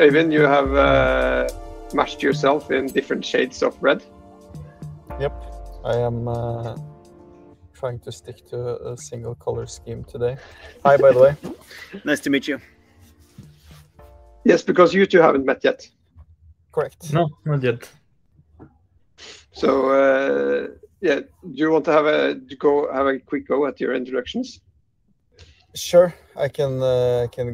Even you have matched yourself in different shades of red. Yep, I am trying to stick to a single color scheme today. Hi, by the way. Nice to meet you. Yes, because you two haven't met yet. Correct. No, not yet. So yeah, do you want to have a quick go at your introductions? Sure, I can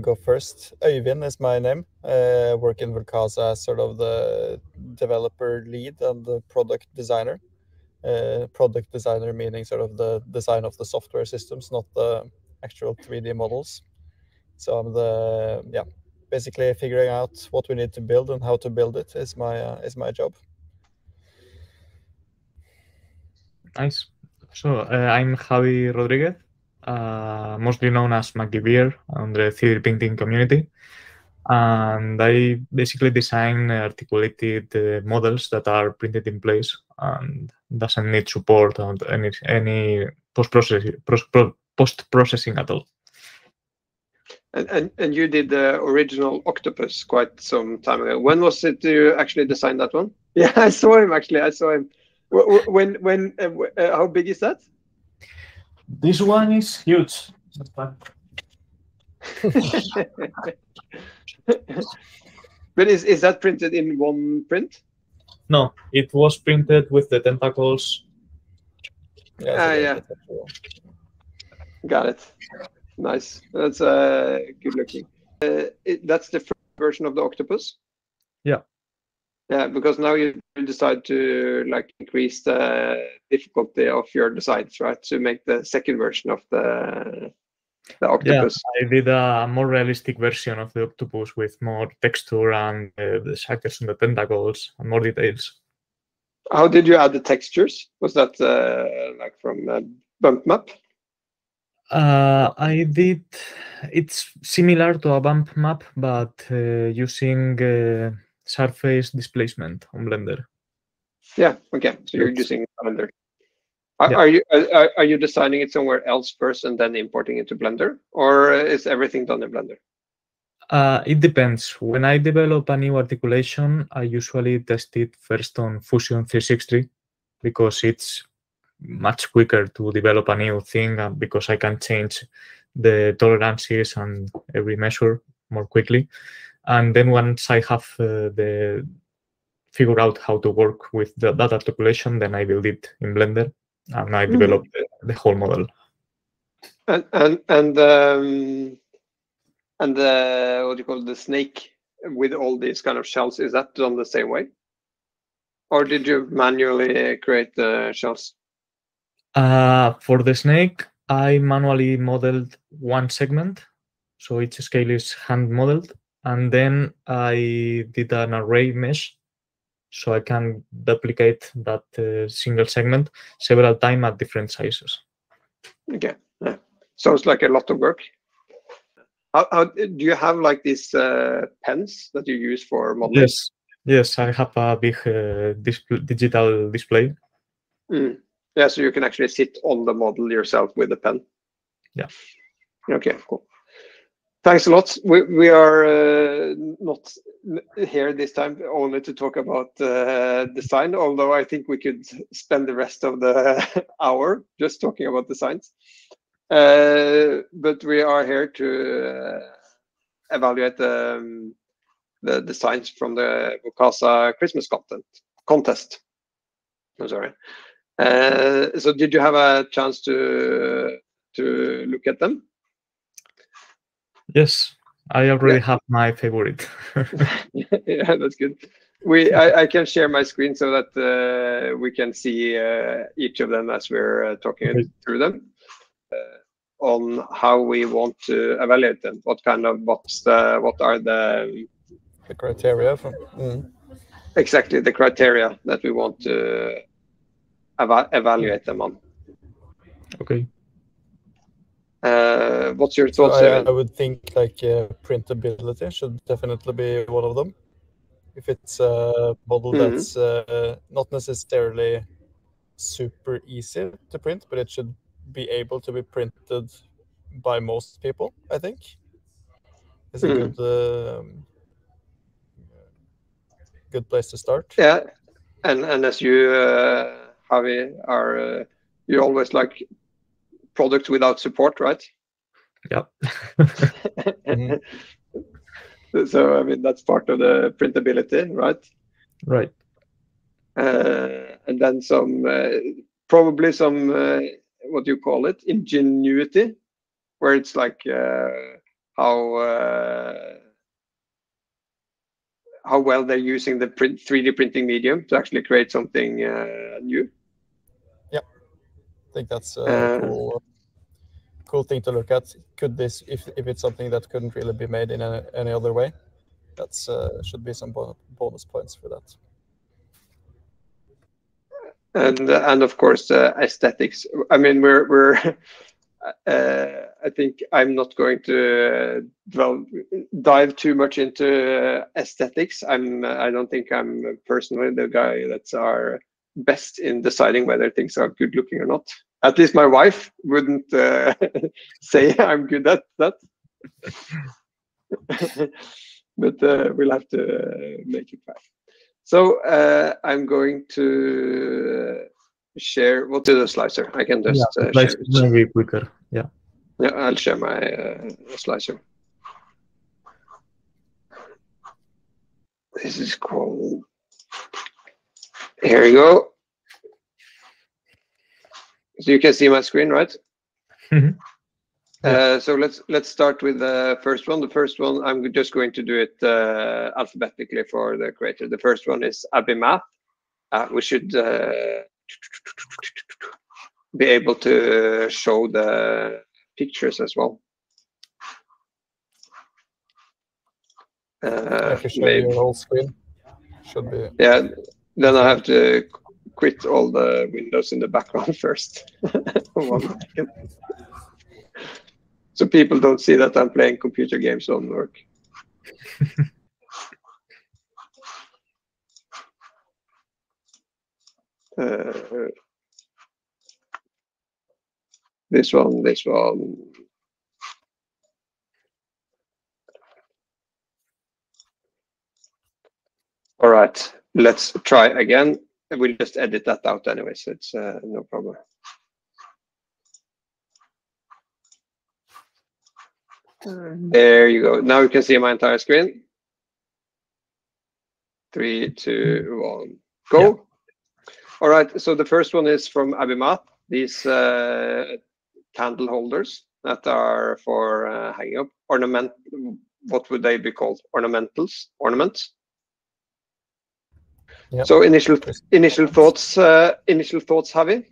go first. Øyvind is my name. Work in Vulkaza as sort of the developer lead and the product designer. Product designer meaning sort of the design of the software systems, not the actual 3D models. So I'm basically figuring out what we need to build and how to build it is my job. Nice. So I'm Javi Rodriguez, mostly known as McGybeer on the 3D printing community. And I basically design articulated models that are printed in place and doesn't need support on any post-processing at all. And you did the original octopus quite some time ago. When was it you actually designed that one? Yeah, I saw him actually. I saw him. When how big is that? This one is huge. But is that printed in one print? No, it was printed with the tentacles. Yeah. Got it. Nice. That's good looking. That's the first version of the octopus. Yeah. Yeah, because now you decide to like increase the difficulty of your designs, right? To make the second version of the octopus. Yeah, I did a more realistic version of the octopus with more texture and the shackles and the tentacles and more details. How did you add the textures? Was that like from bump map? I did. It's similar to a bump map, but using surface displacement on Blender. Yeah. Okay. So you're using Blender. Yeah. Are you designing it somewhere else first and then importing it to Blender, or is everything done in Blender? It depends. When I develop a new articulation, I usually test it first on Fusion 360 because it's much quicker to develop a new thing because I can change the tolerances and every measure more quickly. And then once I have figure out how to work with that articulation, then I build it in Blender and I develop the whole model. And what do you call the snake with all these kind of shells? Is that done the same way, or did you manually create the shells? For the snake, I manually modeled one segment, so each scale is hand modeled, and then I did an array mesh, so I can duplicate that single segment several times at different sizes. Okay. Yeah. Sounds like a lot of work. How do you have like these pens that you use for modeling? Yes, I have a big digital display. Yeah, so you can actually sit on the model yourself with a pen. Yeah. Okay, cool. Thanks a lot. We are not here this time only to talk about design, although I think we could spend the rest of the hour just talking about designs. But we are here to evaluate the designs from the Vulkaza Christmas contest. I'm sorry. So did you have a chance to look at them? Yes, I already have my favorite. Yeah, that's good. I can share my screen so that we can see each of them as we're talking through them. On how we want to evaluate them. What are the criteria for exactly the criteria that we want to evaluate them on. Okay. What's your thoughts? I would think like printability should definitely be one of them. If it's a model that's not necessarily super easy to print, but it should be able to be printed by most people, I think. Is a good good place to start. Yeah, and as you, Javi, are you always like product without support, right? Yeah. Mhm. So I mean that's part of the printability, right? Right. And then some probably some what do you call it, ingenuity, where it's like how well they're using the 3D printing medium to actually create something new. I think that's a cool thing to look at. Could this, if it's something that couldn't really be made in any other way, that's should be some bonus points for that. And of course aesthetics. I mean we're I think I'm not going to dive too much into aesthetics. I don't think I'm personally the guy that's our best in deciding whether things are good looking or not. At least my wife wouldn't say I'm good at that. But we'll have to make it back. So I'm going to share. We'll do the slicer. I can just share it. Maybe quicker. Yeah. Yeah, I'll share my slicer. This is called. Here we go. So you can see my screen, right? Mm-hmm. So let's start with the first one. The first one, I'm just going to do it alphabetically for the creator. The first one is Abbymath. We should be able to show the pictures as well. I can show you your whole screen. Should be. Yeah. Then I have to quit all the windows in the background first. 1 second. So people don't see that I'm playing computer games on work. This one. All right, let's try again. We'll just edit that out anyway, so it's no problem. There you go. Now you can see my entire screen. 3, 2, 1, go. Yeah. All right, so the first one is from Abbymath. These candle holders that are for hanging up ornament. What would they be called? Ornaments. Yep. So initial thoughts, Javi?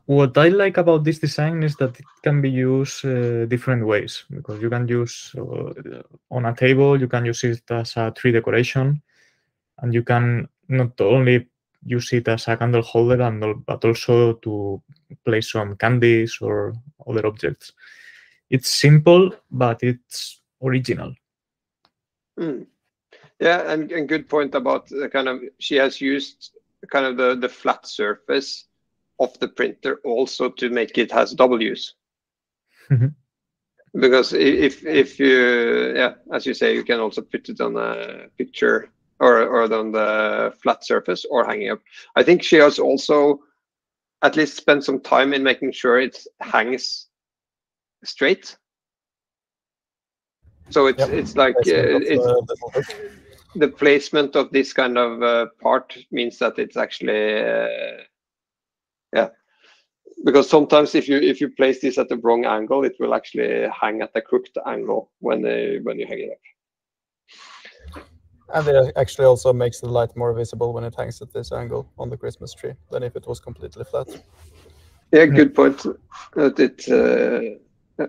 What I like about this design is that it can be used different ways, because you can use on a table, you can use it as a tree decoration, and you can not only use it as a candle holder, but also to place some candies or other objects. It's simple, but it's original. Mm. Yeah, and good point about kind of, she has used kind of the flat surface of the printer also to make it has W's. Mm-hmm. Because if you, yeah, as you say, you can also put it on a picture or on the flat surface or hanging up. I think she has also at least spent some time in making sure it hangs straight. So it's like the placement of this kind of part means that it's actually yeah, because sometimes if you place this at the wrong angle, it will actually hang at a crooked angle when you hang it up. And it actually also makes the light more visible when it hangs at this angle on the Christmas tree than if it was completely flat. Yeah, good point. That it. Yeah.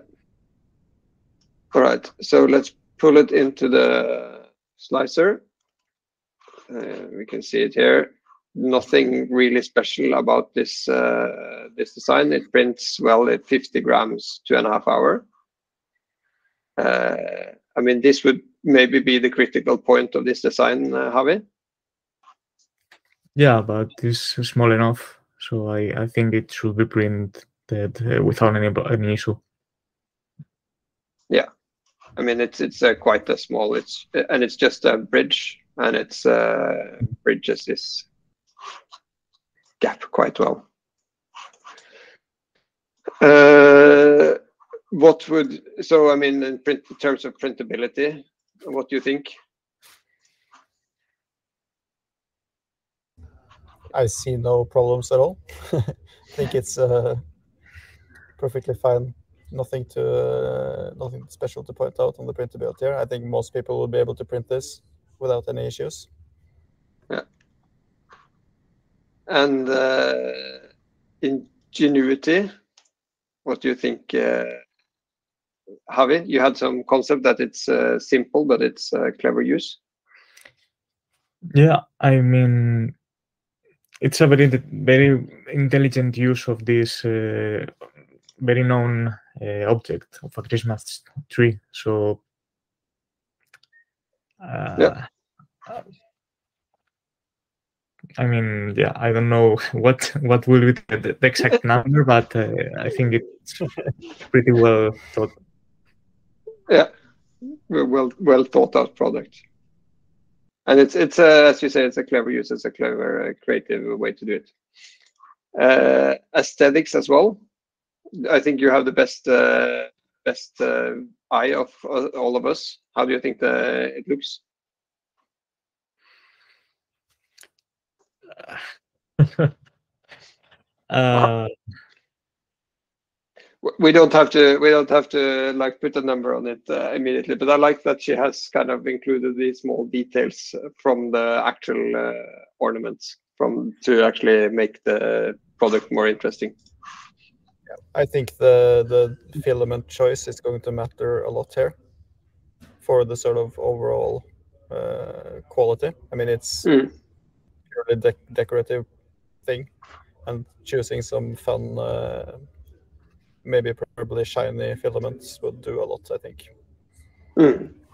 All right, so let's pull it into the slicer. We can see it here. Nothing really special about this this design. It prints well at 50 grams, 2.5 hours. I mean, this would maybe be the critical point of this design, Javi? Yeah, but it's small enough, so I think it should be printed without any issue. Yeah. I mean, it's quite a small. It's just a bridge, and it's bridges this gap quite well. So I mean, in terms of printability, what do you think? I see no problems at all. I think it's perfectly fine. Nothing special to point out on the printability here. I think most people will be able to print this without any issues. Yeah. And ingenuity, what do you think, Javi? You had some concept that it's simple, but it's clever use. Yeah, I mean, it's a very intelligent use of this very known object of a Christmas tree. So Yeah. I mean, yeah, I don't know what will be the exact number, but I think it's pretty well thought. Yeah, well thought out product, and it's as you say, it's a clever use. It's a clever, creative way to do it. Aesthetics as well. I think you have the best eye of all of us. How do you think it looks? We don't have to like put a number on it immediately, but I like that she has kind of included these small details from the actual ornaments to actually make the product more interesting. Yeah, I think the filament choice is going to matter a lot here for the sort of overall quality. I mean, it's purely decorative thing, and choosing some fun, maybe probably shiny filaments would do a lot, I think.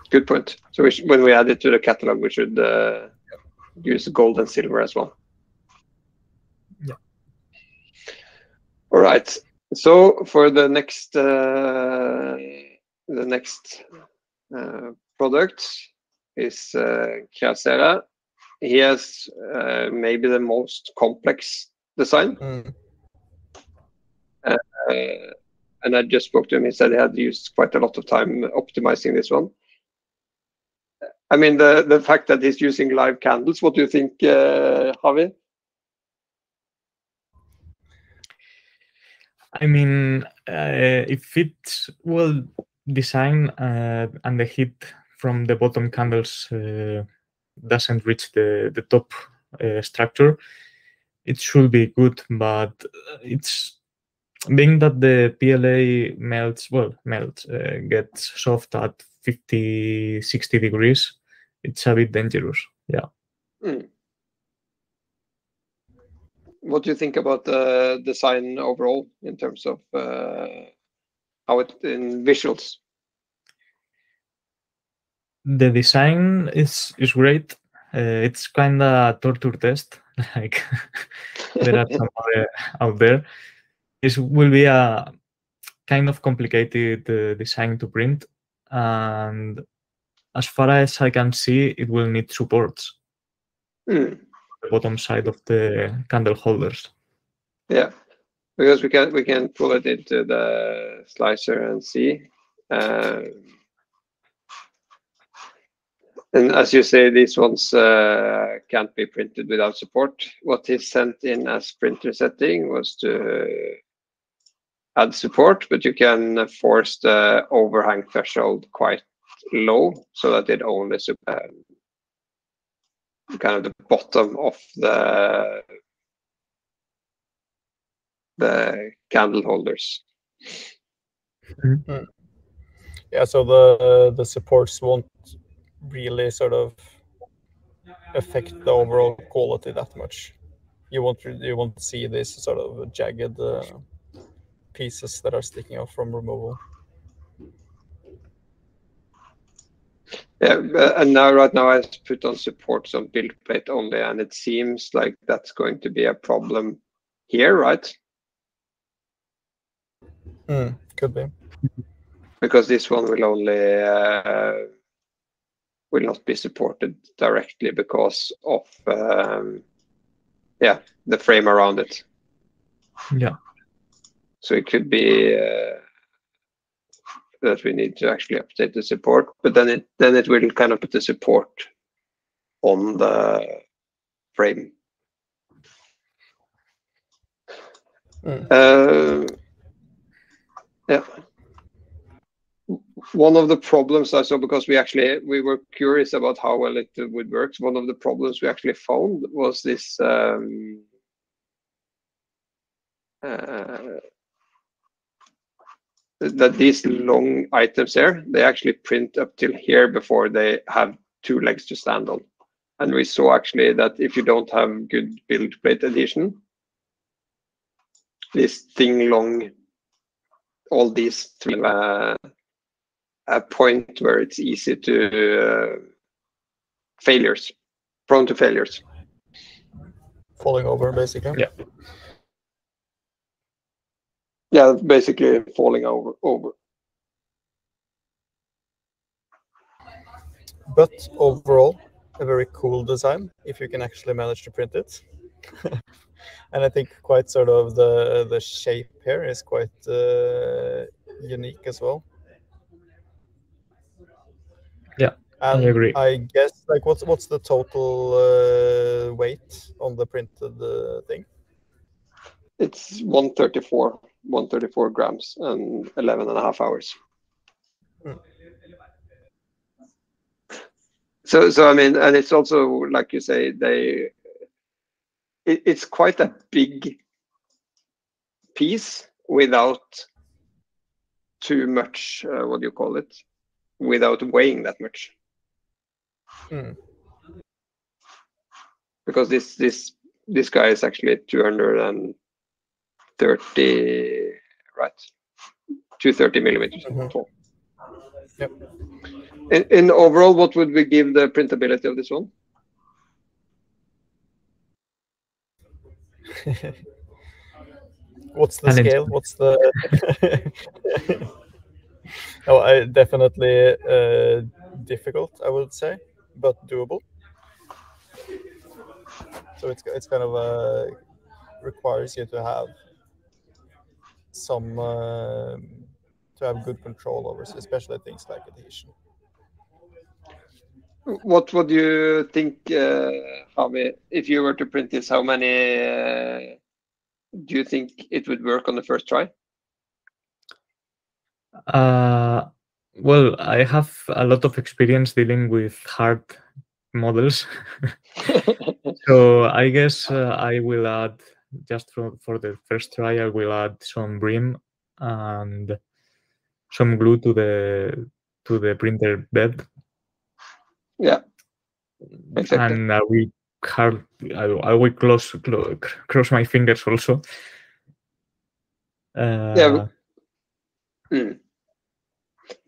Good point. So when we add it to the catalog, we should use gold and silver as well. Yeah. All right. So for the next product is Creassera. He has maybe the most complex design. And I just spoke to him. He said he had used quite a lot of time optimizing this one. I mean, the fact that he's using live candles. What do you think, Javi? I mean, if it's well designed and the heat from the bottom candles doesn't reach the top structure, it should be good. But it's being that the PLA gets soft at 50, 60 degrees, it's a bit dangerous. Yeah. What do you think about the design overall in terms of how it in visuals? The design is great. It's kind of torture test, like there are some other out there. This will be a kind of complicated design to print, and as far as I can see, it will need supports. The bottom side of the candle holders. Yeah, because we can pull it into the slicer and see. And as you say, these ones can't be printed without support. What he sent in as printer setting was to add support, but you can force the overhang threshold quite low so that it only kind of the bottom of the candle holders. Yeah, so the supports won't really sort of affect the overall quality that much. You won't see these sort of jagged pieces that are sticking out from removal. Yeah, and right now I put on supports on build plate only, and it seems like that's going to be a problem here, right? Could be. because this one will only will not be supported directly because of yeah, the frame around it. Yeah. So it could be that we need to actually update the support, but then it will kind of put the support on the frame. Yeah. One of the problems I saw, because we were curious about how well it would work. One of the problems we actually found was this that these long items here, they actually print up till here before they have two legs to stand on. And we saw actually that if you don't have good build plate adhesion, this thing long, all these three, a point where it's easy to prone to failures. Falling over, basically. Yeah. Yeah, basically falling over. But overall, a very cool design if you can actually manage to print it. And I think quite sort of the shape here is quite unique as well. Yeah, and I agree. I guess, like, what's the total weight on the printed thing? It's 134 grams and 11.5 hours. So I mean, and it's also, like you say, it's quite a big piece without too much, what do you call it, without weighing that much. Because this guy is actually 230, right? 230 millimeters tall. Yep. In overall, what would we give the printability of this one? What's the scale? What's the? Oh, I definitely difficult, I would say, but doable. So it's kind of requires you to have some to have good control over, especially things like adhesion. What would you think, Javi, if you were to print this? How many do you think it would work on the first try? Well, I have a lot of experience dealing with hard models. So I guess I will add, just for the first try, I will add some brim and some glue to the printer bed. Yeah, exactly. And I will cross my fingers also. Yeah.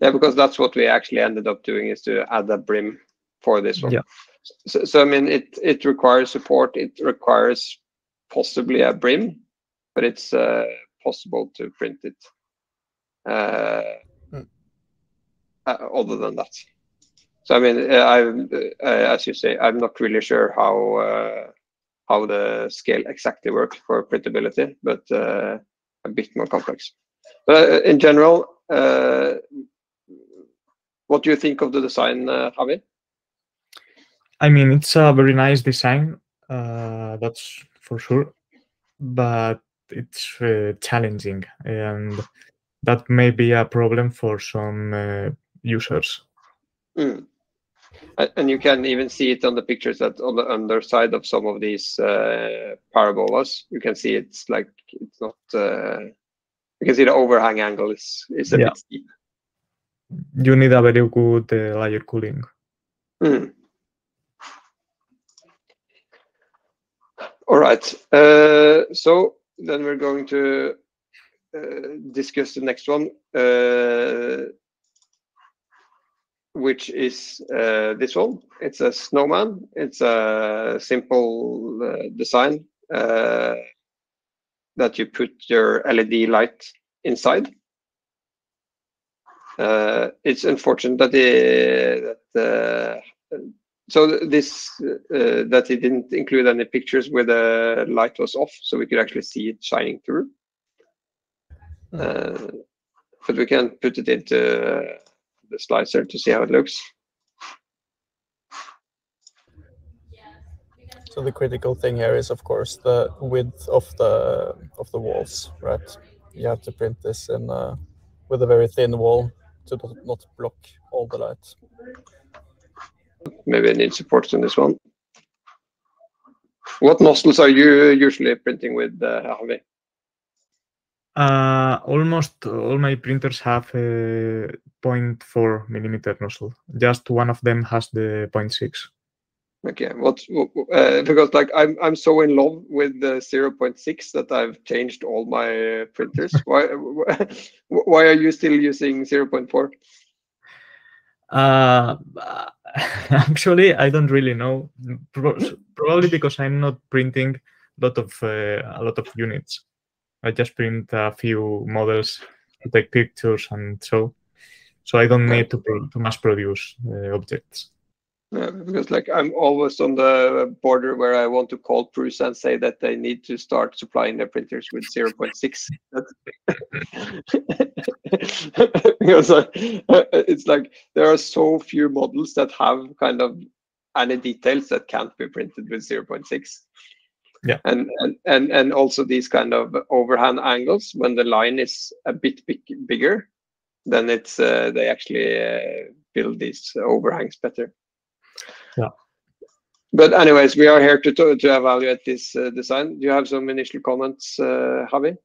Yeah, because that's what we actually ended up doing, is to add a brim for this one. Yeah. So I mean, it requires support. It requires possibly a brim, but it's possible to print it. Other than that, so I mean, as you say, I'm not really sure how the scale exactly works for printability, but a bit more complex. But in general, what do you think of the design, Javi? I mean, it's a very nice design, that's for sure, but it's challenging, and that may be a problem for some users. And you can even see it on the pictures, that on the underside of some of these parabolas, you can see it's like, it's not, you can see the overhang angle is a bit steep. You need a very good layer cooling. All right. So then we're going to discuss the next one, which is this one. It's a snowman. It's a simple design that you put your LED light inside. It's unfortunate that that it didn't include any pictures where the light was off, so we could actually see it shining through. But we can put it into the slicer to see how it looks. So the critical thing here is, of course, the width of the walls, right? You have to print this in with a very thin wall to not block all the light. Maybe I need support on this one. What nozzles are you usually printing with, Harvey? Almost all my printers have a 0.4 millimeter nozzle. Just one of them has the 0.6. Okay, because like I'm so in love with the 0.6 that I've changed all my printers. Why are you still using 0.4? Actually, I don't really know. Probably because I'm not printing a lot of units. I just print a few models to take pictures, and so I don't need to mass produce objects. Because like I'm always on the border where I want to call Prusa and say that they need to start supplying their printers with 0.6. Because it's like there are so few models that have kind of any details that can't be printed with 0.6. Yeah, and also these kind of overhand angles when the line is a bit bigger, then it's they actually build these overhangs better. Yeah. But anyways, we are here to evaluate this design. Do you have some initial comments, Javi?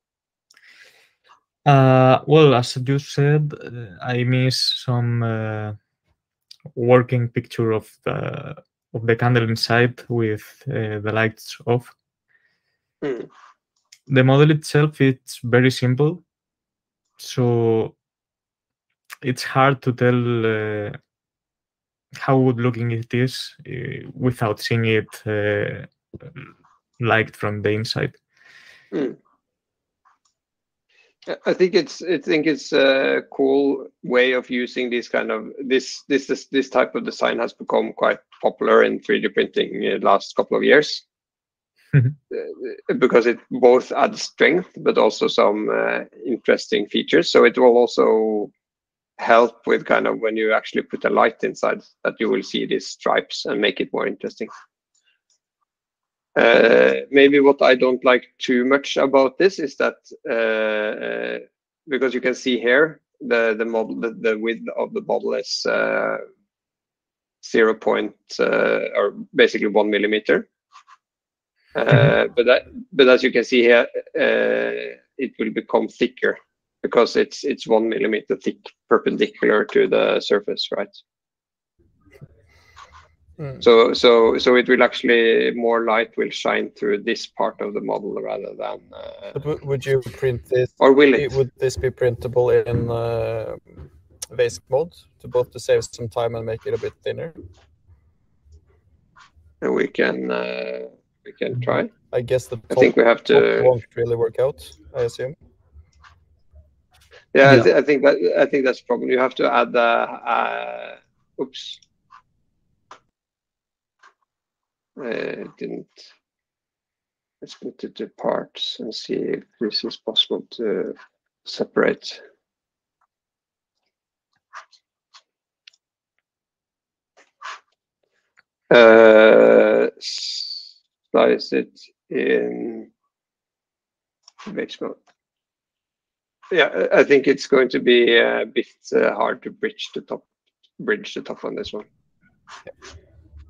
Well, as you said, I miss some working picture of the candle inside with the lights off. The model itself, it's very simple, so it's hard to tell how good looking it is without seeing it light from the inside. I think it's a cool way of using this kind of this type of design has become quite popular in 3D printing in the last couple of years. Because it both adds strength but also some interesting features. So it will also help with kind of when you actually put a light inside that you will see these stripes and make it more interesting. Maybe what I don't like too much about this is that because you can see here the model, the width of the bottle is 0. Or basically 1 millimeter. But as you can see here, it will become thicker because it's 1 millimeter thick perpendicular to the surface, right? So it will actually more light will shine through this part of the model rather than. But would you print this? Or will it? Would this be printable in basic mode to save some time and make it a bit thinner? And we can try. I guess the top, I think we have to. Won't really work out, I assume. Yeah, I think that's the problem. You have to add the. Oops. Didn't. Let's put it to parts and see if this is possible to separate. Slice it in base mode. Yeah, I think it's going to be a bit hard to bridge the top on this one.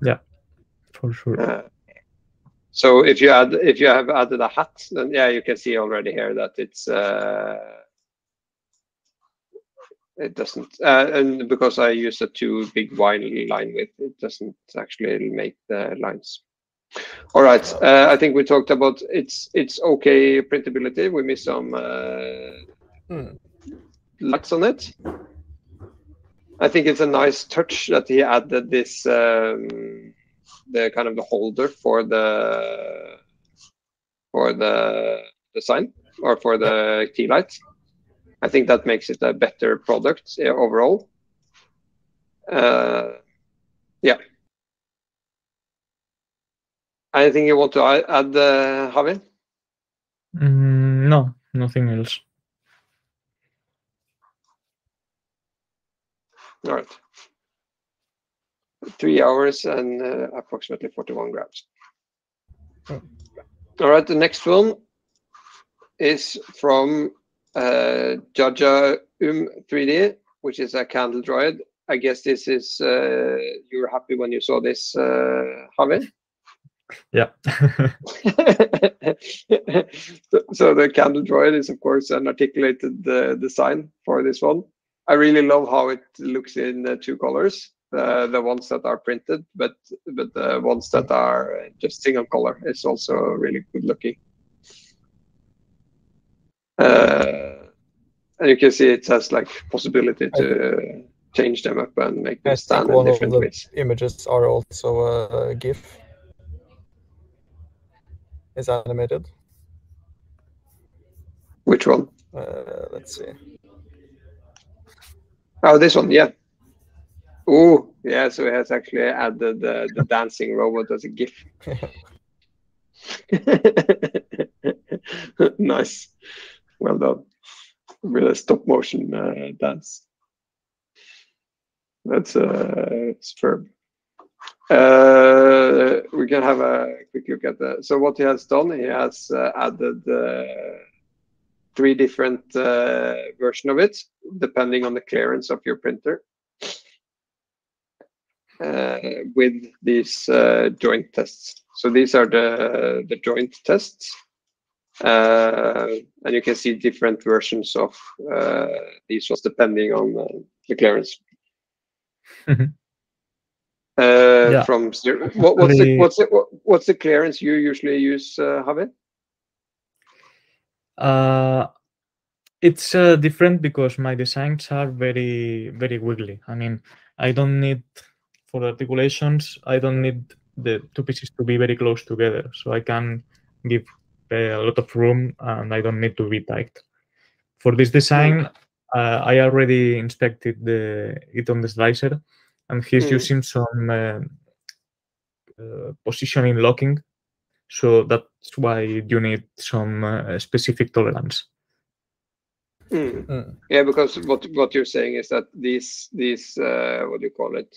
Yeah, for sure. So if you have added a hat, then yeah, you can see already here that it's it doesn't, and because I use a too big wide line width, it doesn't actually make the lines. All right, I think we talked about it's okay printability. We missed some lights on it. I think it's a nice touch that he added this the kind of the holder for the sign or for the key light. I think that makes it a better product overall. Yeah. Anything you want to add, Javi? No, nothing else. All right. 3 hours and approximately 41 grams. All right, the next one is from Jaja 3D, which is a candle droid. I guess this is, you were happy when you saw this, Javi? Yeah. So the candle droid is, of course, an articulated design for this one. I really love how it looks in 2 colors. The ones that are printed, but the ones that are just single color is also really good looking. And you can see it has like possibility to change them up and make them stand in different ways. Images are also a GIF. Is animated. Which one? Let's see. Oh, this one, yeah. Oh, yeah. So it has actually added the dancing robot as a GIF. Nice, well done. With a stop motion dance. That's superb. We can have a quick look at that. So what he has done, he has added 3 different versions of it, depending on the clearance of your printer, with these joint tests. So these are the joint tests. And you can see different versions of these ones depending on the clearance. Yeah. From what's the clearance you usually use, Javi? It's different because my designs are very, very wiggly. I mean, I don't need, for articulations, I don't need the 2 pieces to be very close together. So I can give a lot of room and I don't need to be tight. For this design, I already inspected it on the slicer, and he's using some positioning locking. So that's why you need some specific tolerance. Yeah, because what you're saying is that these what do you call it?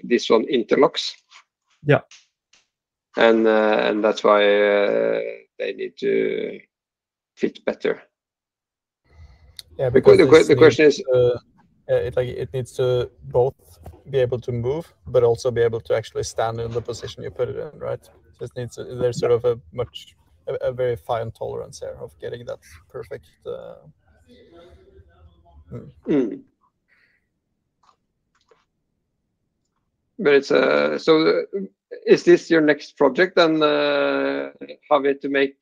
This one interlocks. Yeah. And that's why they need to fit better. Yeah, because the question is, it needs to both be able to move, but also be able to actually stand in the position you put it in, right? So it needs there's sort of a very fine tolerance here of getting that perfect. But it's so. Is this your next project? And have it to make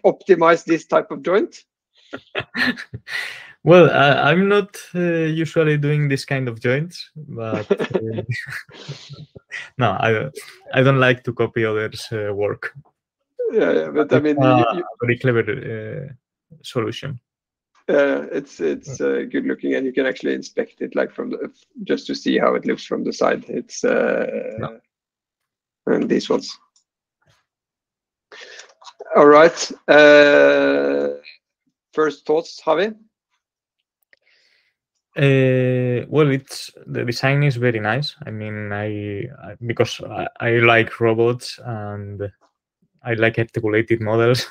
optimize this type of joint? Well, I'm not usually doing this kind of joints, but no, I don't like to copy others' work. Yeah, but I mean, very clever solution. It's good looking, and you can actually inspect it like from just to see how it looks from the side. It's and these ones. All right. First thoughts, Javi? Well, the design is very nice. I mean, because I like robots and I like articulated models.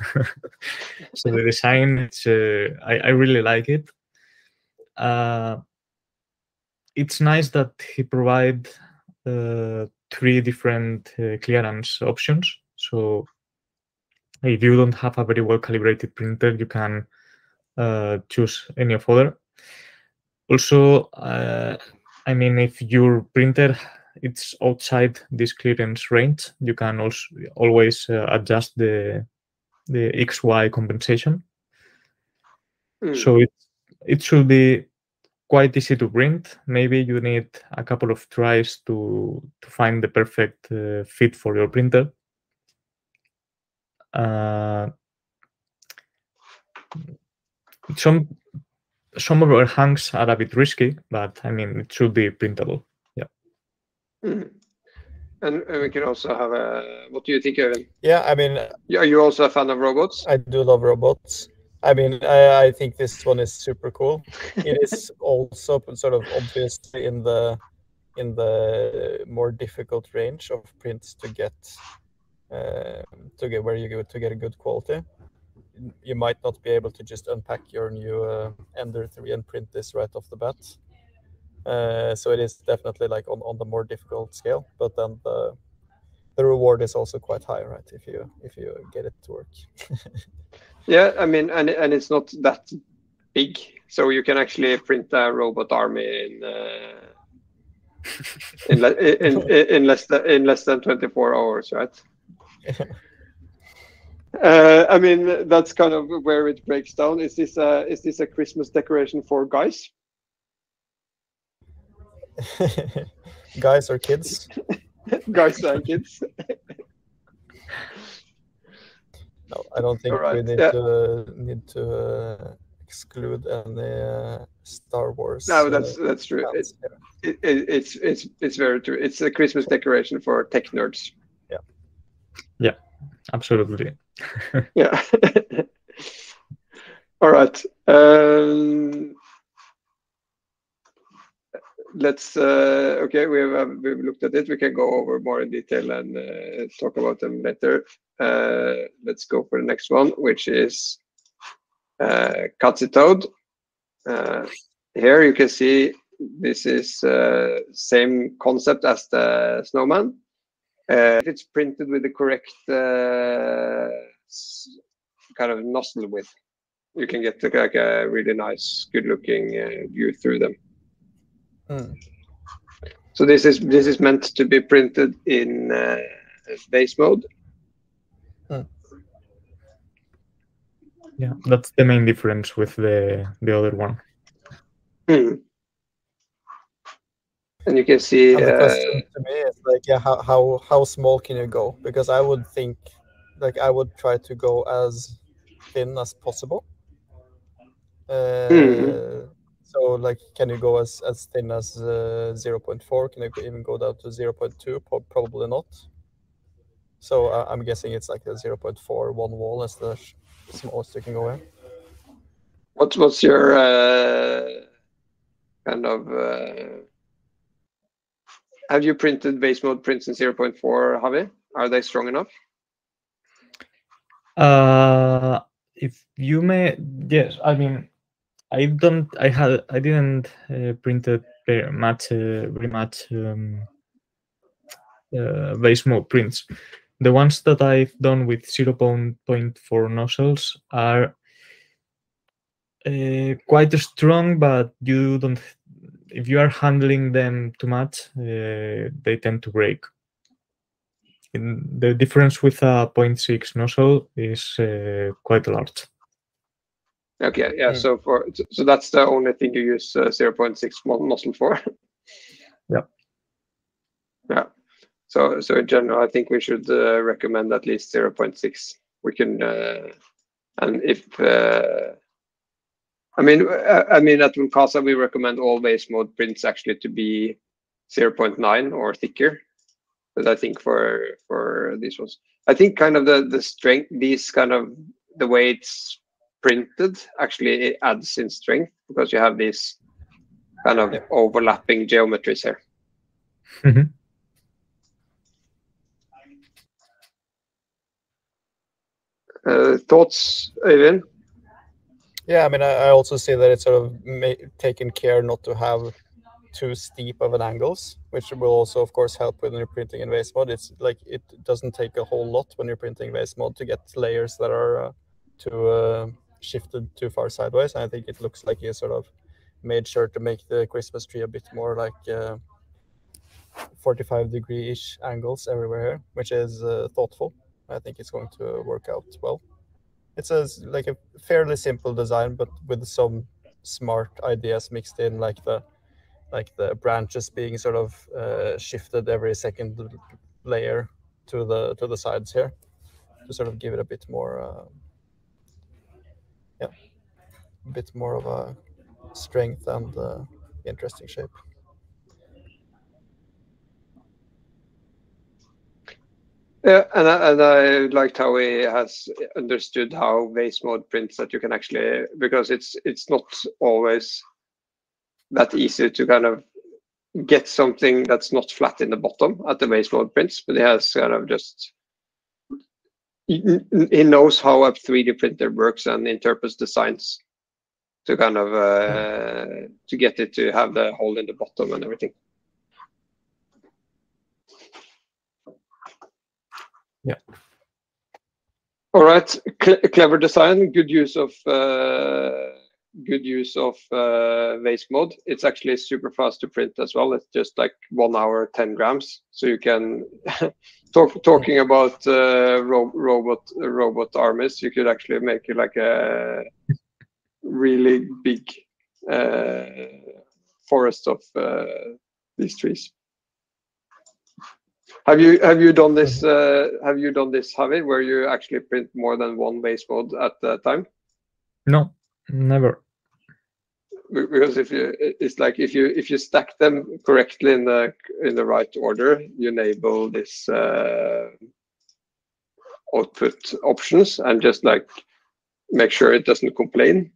So the design, I really like it. It's nice that he provide 3 different clearance options. So if you don't have a very well calibrated printer, you can choose any of other. Also, I mean, if your printer it's outside this clearance range, you can also always adjust the XY compensation. So it should be quite easy to print. Maybe you need a couple of tries to find the perfect fit for your printer. Some overhangs are a bit risky, but I mean, it should be printable. Yeah. And we can also have a. What do you think, Evan? Yeah, I mean, are you also a fan of robots? I do love robots. I mean, I think this one is super cool. It is also sort of obviously in the more difficult range of prints to get where you go to get a good quality. You might not be able to just unpack your new Ender 3 and print this right off the bat. So it is definitely like on the more difficult scale, but then the reward is also quite high, right? If you get it to work. Yeah, I mean, and it's not that big, so you can actually print a robot army in less than 24 hours, right? I mean, that's kind of where it breaks down. Is this a Christmas decoration for guys? Guys or kids? Guys and kids. No, I don't think we need to exclude any Star Wars. No, that's true. It's very true. It's a Christmas decoration for tech nerds. Yeah. Yeah, absolutely. Yeah. All right. Let's okay, we've looked at it. We can go over more in detail and talk about them later. Let's go for the next one, which is Kazi Toad. Here you can see this is same concept as the snowman. If it's printed with the correct kind of nozzle width, you can get like a really nice, good-looking view through them. So this is meant to be printed in base mode. Yeah, that's the main difference with the other one. And you can see. And the question to me is like, yeah, how small can you go? Because I would think, like, I would try to go as thin as possible. So, like, can you go as thin as 0.4? Can you even go down to 0.2? Probably not. So I'm guessing it's like a 0.4, one wall is the smallest you can go in. What's your kind of? Have you printed base mode prints in 0.4, Javi? Are they strong enough? If you may, yes. I mean, I didn't printed very much base mode prints. The ones that I've done with 0.4 nozzles are quite strong, but you don't. If you are handling them too much, they tend to break. The difference with a 0.6 nozzle is quite large. Okay, yeah. So that's the only thing you use 0.6 nozzle for. Yeah. Yeah. So in general, I think we should recommend at least 0.6. We can, and if I mean at Vulkaza we recommend all base mode prints actually to be 0.9 or thicker. But I think for these ones, I think kind of the strength, these kind of the way it's printed actually it adds in strength because you have these kind of overlapping geometries here. Thoughts, Øyvind? Yeah, I mean, I also see that it's sort of taken care not to have too steep of an angles, which will also, of course, help when you're printing in base mode. It's like it doesn't take a whole lot when you're printing base mode to get layers that are too shifted too far sideways. And I think it looks like you sort of made sure to make the Christmas tree a bit more like 45-degree-ish angles everywhere, which is thoughtful. I think it's going to work out well. It's like a fairly simple design, but with some smart ideas mixed in, like the branches being sort of shifted every second layer to the sides here to sort of give it a bit more yeah, a bit more of a strength and interesting shape. Yeah, and I liked how he has understood how base mode prints that you can actually, because it's not always that easy to kind of get something that's not flat in the bottom at the base mode prints, but he has kind of just, he knows how a 3D printer works and interprets designs to kind of to get it to have the hole in the bottom and everything. Yeah. All right, clever design, good use of base mode. It's actually super fast to print as well. It's just like 1 hour, 10 grams. So you can talking about robot armies. You could actually make it like a really big forest of these trees. Have you done this? Have you done this, Javi, where you actually print more than one base mode at a time? No, never. Because it's like if you stack them correctly in the right order, you enable this output options and just like make sure it doesn't complain.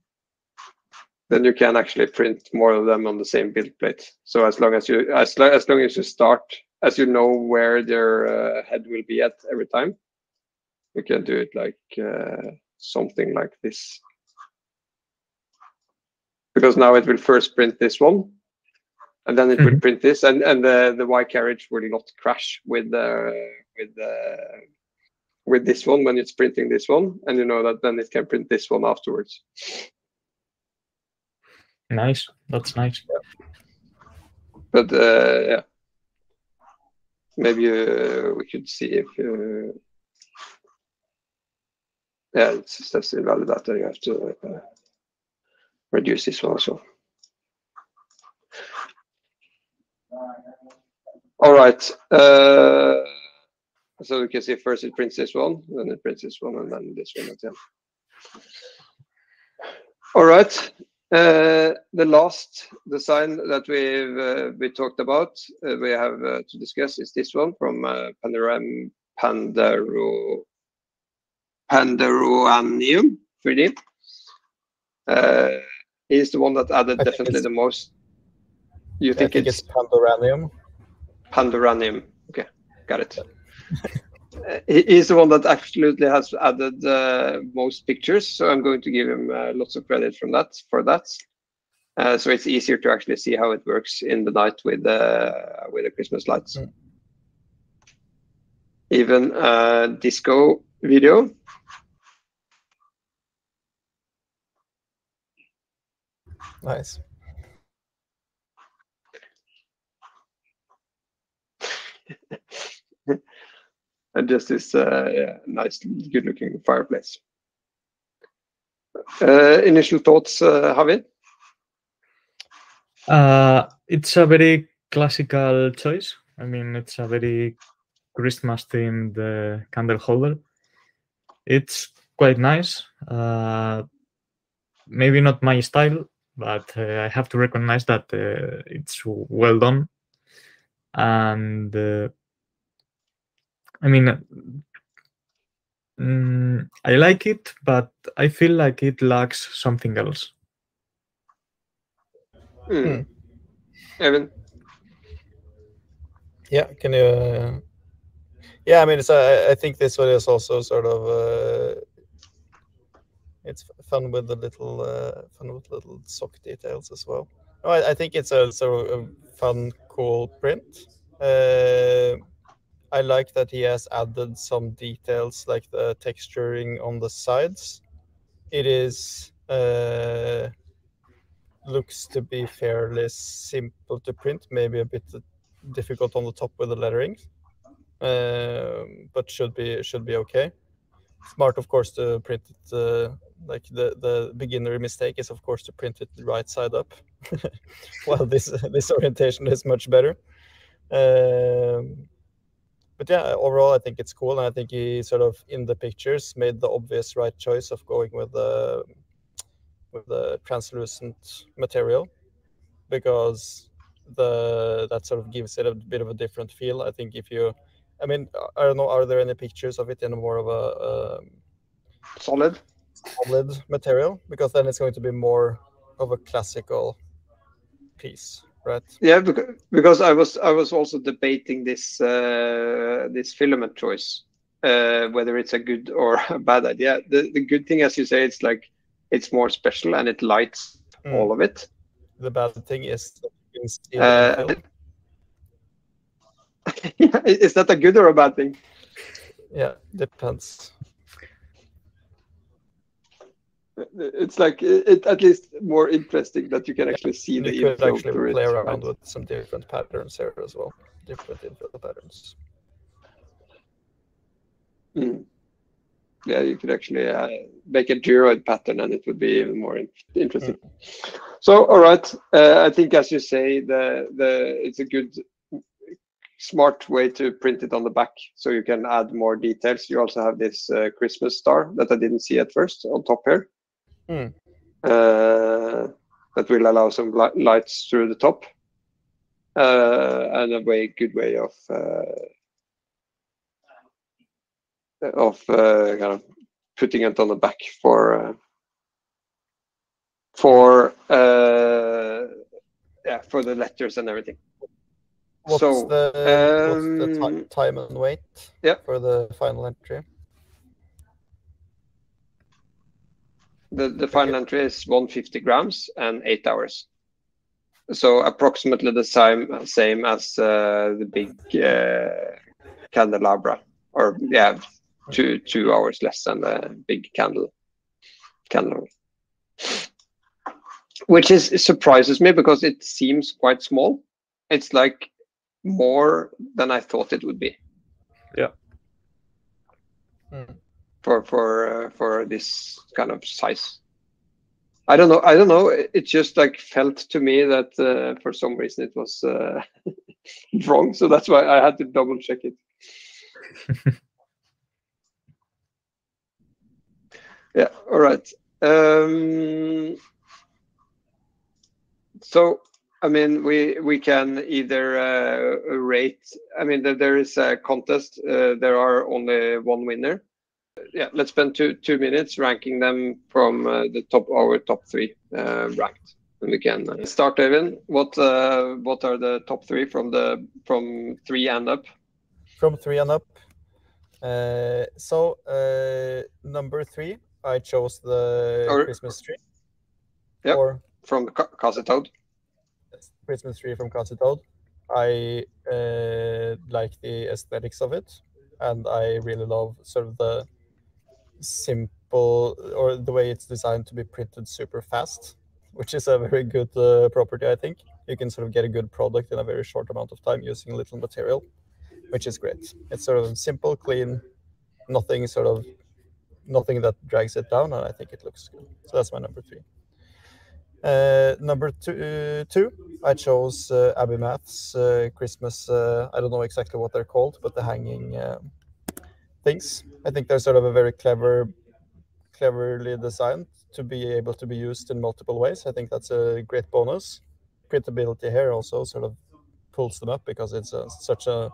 Then you can actually print more of them on the same build plate. So as long as you start, as you know where their head will be at every time, you can do it like something like this. Because now it will first print this one, and then it will print this, and the Y carriage will not crash with this one when it's printing this one, and you know that then it can print this one afterwards. Nice, that's nice. Yeah. But yeah, maybe we could see if yeah, it says invalid data. You have to reduce this one also. All right. So we can see first it prints this one, then it prints this one, and then this one at the end. All right. The last design that we talked about, we have to discuss is this one from Pandaranium 3D. He's the one that added definitely the most. You think it's Pandaranium? Pandaranium. Okay, got it. He's the one that absolutely has added most pictures, so I'm going to give him lots of credit for that. So it's easier to actually see how it works in the night with the Christmas lights. Even disco video. Nice. And just this yeah, nice, good-looking fireplace. Initial thoughts, Javi? It's a very classical choice. I mean, it's a very Christmas-themed candle holder. It's quite nice. Maybe not my style, but I have to recognize that it's well done. And I mean, I like it, but I feel like it lacks something else. Evan? Yeah, can you? Yeah, I mean, it's I think this one is also sort of it's fun with the little sock details as well. No, I think it's a sort of a fun, cool print. I like that he has added some details like the texturing on the sides. It is looks to be fairly simple to print, maybe a bit difficult on the top with the lettering, but should be okay. Smart, of course, to print it like the beginner mistake is, of course, to print it right side up. Well, this orientation is much better. But yeah, overall, I think it's cool, and I think he sort of in the pictures made the obvious right choice of going with the with the translucent material, because that sort of gives it a bit of a different feel. I think if you, I mean, I don't know, are there any pictures of it in a more of a solid material? Because then it's going to be more of a classical piece, right? Yeah, because I was also debating this this filament choice, whether it's a good or a bad idea. The good thing, as you say, it's like it's more special and it lights all of it. The bad thing is that you can see the yeah, is that a good or a bad thing? Yeah, depends. It's like it at least more interesting that you can actually see the inflow. You could actually play around right? with some different patterns here as well, different inflow patterns. Yeah, you could actually make a gyroid pattern and it would be even more interesting. So, all right, I think as you say, it's a good, smart way to print it on the back, so you can add more details. You also have this Christmas star that I didn't see at first on top here. That will allow some lights through the top, and a good way of kind of putting it on the back for the letters and everything. What's the time and weight for the final entry? The final entry is 150 grams and 8 hours. So approximately the same as the big candelabra, or 2 hours less than the big candle. Which surprises me because it seems quite small. It's like more than I thought it would be. Yeah. For this kind of size. I don't know. It just like felt to me that for some reason it was wrong. So that's why I had to double check it. Yeah. All right. So, I mean, we can either rate. I mean, there is a contest. There are only one winner. Yeah, let's spend two minutes ranking them from our top three ranked, and we can start. Even what are the top three from 3 and up? From 3 and up. So number 3, I chose the Christmas tree. Yeah. From Kazi Toad. Christmas tree from Kazi Toad. I like the aesthetics of it, and I really love sort of the simple, or the way it's designed to be printed super fast, which is a very good property. I think you can sort of get a good product in a very short amount of time using little material, which is great. It's sort of simple, clean, nothing that drags it down, and I think it looks good. So that's my number 3. Number two, I chose Abbymath's Christmas. I don't know exactly what they're called, but the hanging things. I think they're sort of a very cleverly designed to be able to be used in multiple ways. I think that's a great bonus. Printability here also sort of pulls them up because it's such a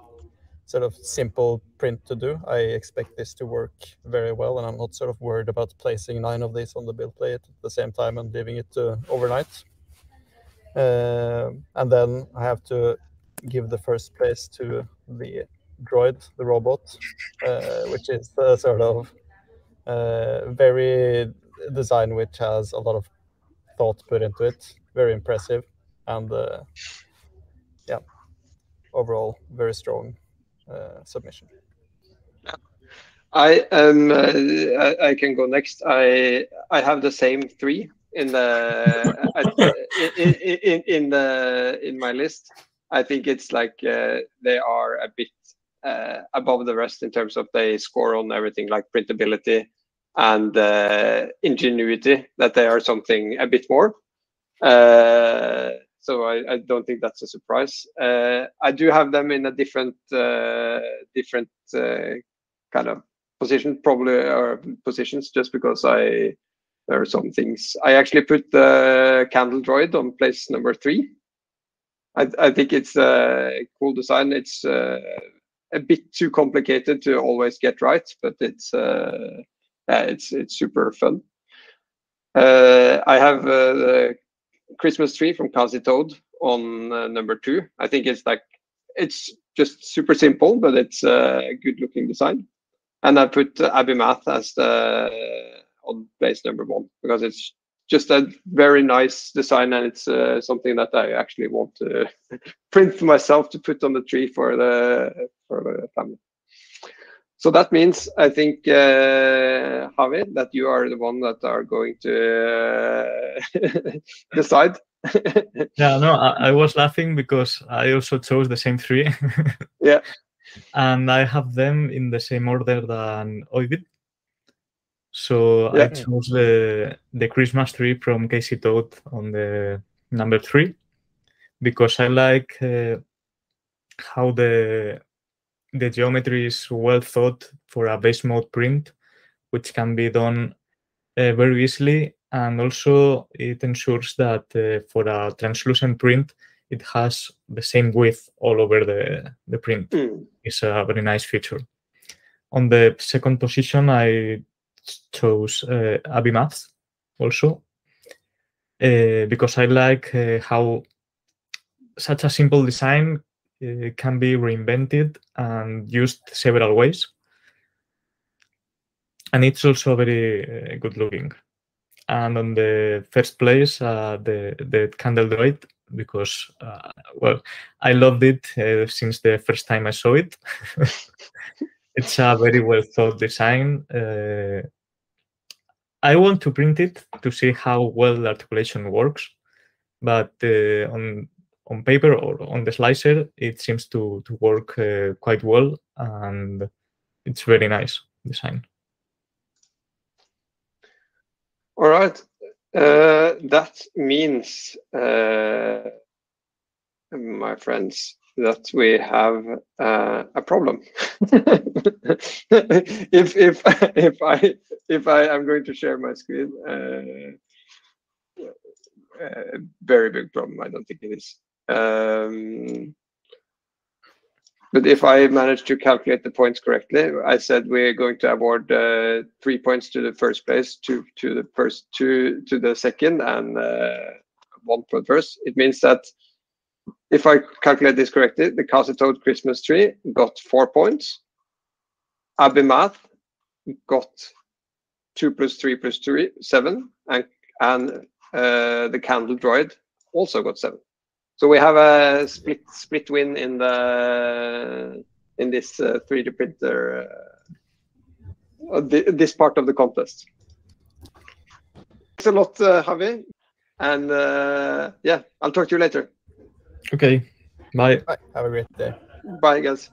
sort of simple print to do. I expect this to work very well, and I'm not sort of worried about placing 9 of these on the build plate at the same time and leaving it overnight. And then I have to give the first place to the droid, the robot, which is the sort of very design which has a lot of thought put into it. Very impressive, and overall very strong submission. I can go next. I have the same 3 in my list. I think it's like they are a bit above the rest in terms of they score on everything like printability and ingenuity, that they are something a bit more. So I don't think that's a surprise. I do have them in a different kind of position, probably, or positions, just because I there are some things. I actually put the candle droid on place number 3. I think it's a cool design. It's a bit too complicated to always get right, but it's super fun. I have the Christmas tree from Kazi Toad on number 2. I think it's just super simple, but it's a good looking design. And I put Abbymath as on place number 1 because it's just a very nice design, and it's something that I actually want to print for myself to put on the tree for the family. So that means, I think, Javi, that you are the one that are going to decide. Yeah, no, I was laughing because I also chose the same 3. Yeah. And I have them in the same order than Ovid. So Yeah. I chose the Christmas tree from Kazi Toad on the number 3 because I like how the geometry is well thought for a base mode print, which can be done very easily, and also it ensures that for a translucent print, it has the same width all over the print. It's a very nice feature. On the second position, I chose Abbymath also because I like how such a simple design can be reinvented and used several ways. And it's also very good looking. And on the first place, the candle droid, because, well, I loved it since the first time I saw it. It's a very well thought design. I want to print it to see how well the articulation works, but on paper or on the slicer, it seems to work quite well, and it's very nice design. All right. That means, my friends, that we have a problem. if I am going to share my screen, very big problem. I don't think it is. But if I manage to calculate the points correctly, I said we're going to award 3 points to the first place, to the second, and 1 for the first. It means that if I calculate this correctly, the Kazi Toad Christmas tree got 4 points. Abbymath got 2 + 3 + 3, 7, and the candle droid also got 7. So we have a split win in this 3D printer, this part of the contest. Thanks a lot, Javi, and yeah, I'll talk to you later. Okay, bye. Bye. Have a great day. Bye, guys.